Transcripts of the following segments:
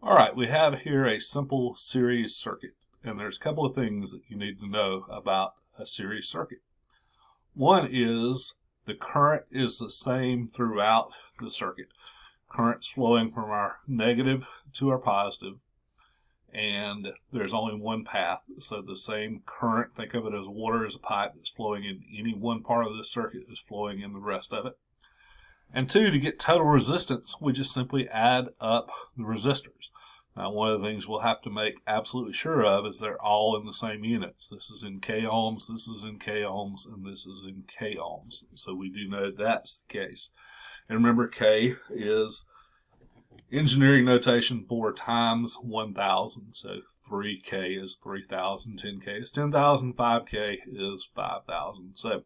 All right, we have here a simple series circuit, and there's a couple of things that you need to know about a series circuit. One is the current is the same throughout the circuit. Current's flowing from our negative to our positive, and there's only one path. So the same current, think of it as water as a pipe that's flowing in any one part of the circuit is flowing in the rest of it. And two, to get total resistance, we just simply add up the resistors. Now, one of the things we'll have to make absolutely sure of is they're all in the same units. This is in K ohms, this is in K ohms, and this is in K ohms. So we do know that's the case. And remember, K is engineering notation for times 1,000. So 3K is 3,000, 10K is 10,000, 5K is 5,000. So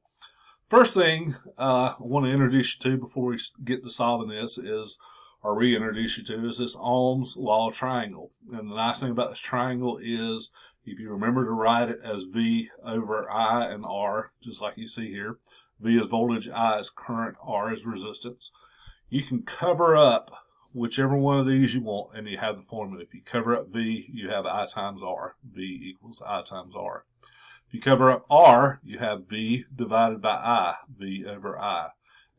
first thing I want to introduce you to before we get to solving this is, or reintroduce you to, is this Ohm's law triangle. And the nice thing about this triangle is, if you remember to write it as V over I and R, just like you see here, V is voltage, I is current, R is resistance. You can cover up whichever one of these you want, and you have the formula. If you cover up V, you have I times R. V equals I times R. If you cover up R, you have V divided by I, V over I.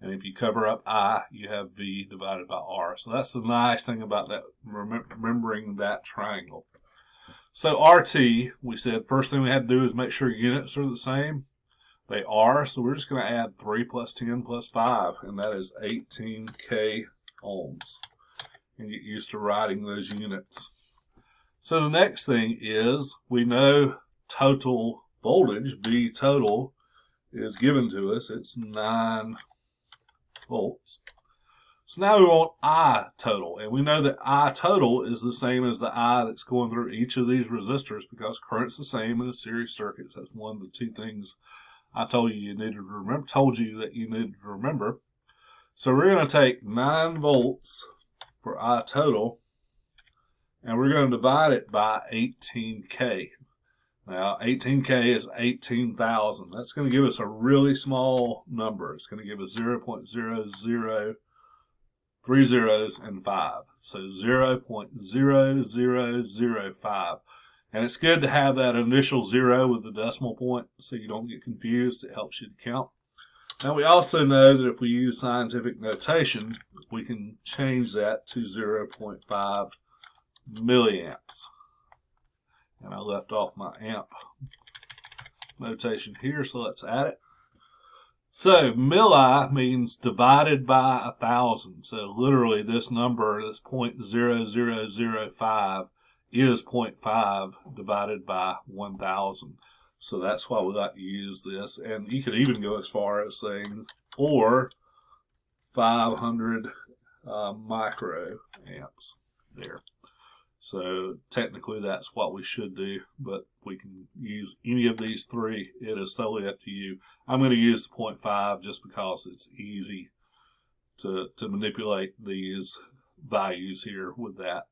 And if you cover up I, you have V divided by R. So that's the nice thing about that, remembering that triangle. So RT, we said first thing we had to do is make sure units are the same. They are, so we're just going to add 3 plus 10 plus 5, and that is 18K ohms. And get used to writing those units. So the next thing is, we know total voltage, V total, is given to us. It's 9 volts. So now we want I total, and we know that I total is the same as the I that's going through each of these resistors because current's the same in a series circuit. So that's one of the two things I told you needed to remember. So we're going to take 9 volts for I total, and we're going to divide it by 18K. Now, 18K is 18,000. That's going to give us a really small number. It's going to give us 0.00 3 zeros and 5. So 0.0005. And it's good to have that initial 0 with the decimal point so you don't get confused. It helps you to count. Now, we also know that if we use scientific notation, we can change that to 0.5 milliamps. And I left off my amp notation here, so let's add it. So milli means divided by 1,000. So literally this number, this 0.0005, is 0.5 divided by 1,000. So that's why we like to use this. And you could even go as far as saying, or 500 microamps there. So technically that's what we should do, but we can use any of these three. It is solely up to you. I'm going to use the 0.5 just because it's easy to manipulate these values here with that.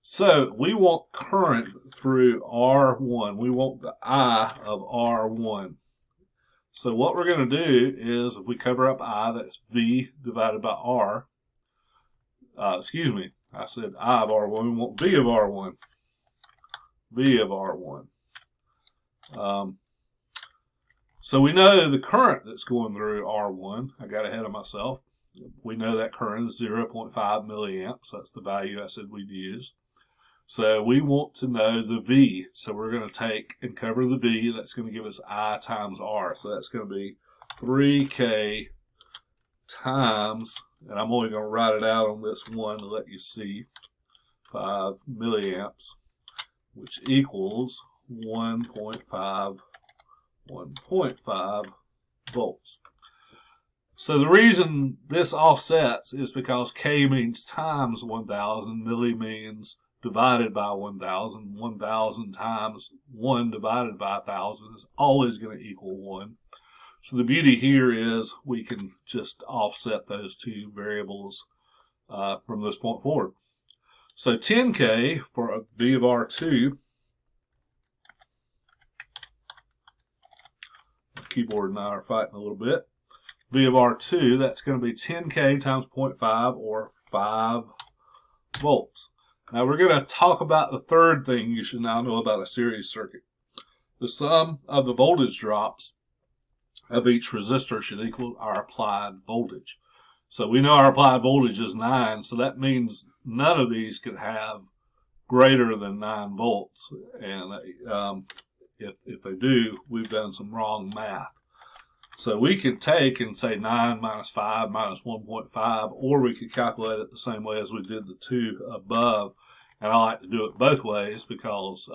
So we want current through R1. We want the I of R1. So what we're going to do is, if we cover up I, that's V divided by R. Excuse me, I said I of R1. We want V of R1. V of R1. So we know the current that's going through R1. I got ahead of myself. We know that current is 0.5 milliamps. That's the value I said we'd use. So we want to know the V. So we're going to take and cover the V. That's going to give us I times R. So that's going to be 3K times, and I'm only going to write it out on this one to let you see, 5 milliamps, which equals 1.5 volts. So the reason this offsets is because K means times 1,000, milli means divided by 1,000. 1,000 times 1 divided by 1,000 is always going to equal 1. So the beauty here is we can just offset those two variables from this point forward. So 10K for V of R2, the keyboard and I are fighting a little bit. V of R2, that's going to be 10K times 0.5 or 5 volts. Now we're going to talk about the third thing you should now know about a series circuit. The sum of the voltage drops of each resistor should equal our applied voltage. So we know our applied voltage is 9, so that means none of these could have greater than 9 volts. And if they do, we've done some wrong math. So we could take and say 9 minus 5 minus 1.5, or we could calculate it the same way as we did the two above. And I like to do it both ways because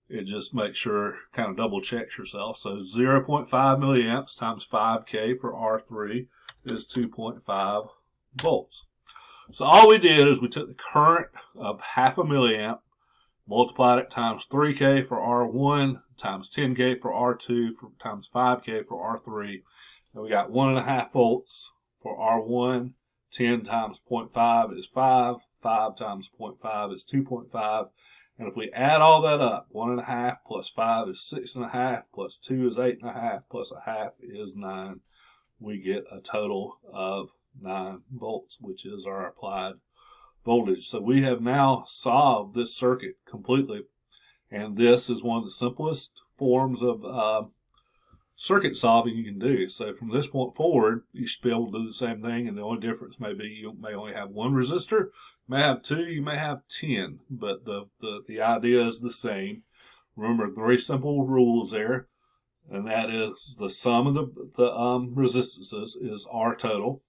it just makes sure, kind of double checks yourself. So 0.5 milliamps times 5K for R3 is 2.5 volts. So all we did is we took the current of half a milliamp, multiplied it times 3K for R1, times 10K for R2, times 5K for R3. And we got 1.5 volts for R1. 10 times 0.5 is 5. 5 times 0.5 is 2.5. And if we add all that up, 1.5 plus 5 is 6.5, plus 2 is 8.5, plus a half is 9. We get a total of 9 volts, which is our applied voltage. So we have now solved this circuit completely. And this is one of the simplest forms of circuit solving you can do. So from this point forward, you should be able to do the same thing. And the only difference may be you may only have one resistor, you may have 2, you may have 10. But the idea is the same. Remember, 3 simple rules there. And that is the sum of the resistances is R total.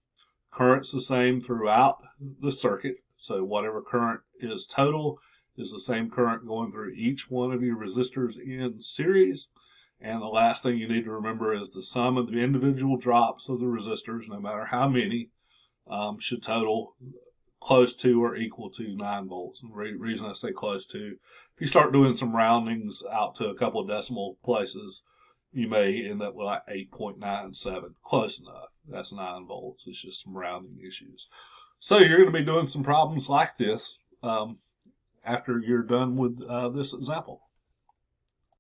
Current's the same throughout the circuit. So whatever current is total is the same current going through each one of your resistors in series. And the last thing you need to remember is the sum of the individual drops of the resistors, no matter how many, should total close to or equal to 9 volts. And the reason I say close to, if you start doing some roundings out to a couple of decimal places, you may end up with like 8.97. Close enough. That's 9 volts. It's just some rounding issues. So you're going to be doing some problems like this after you're done with this example.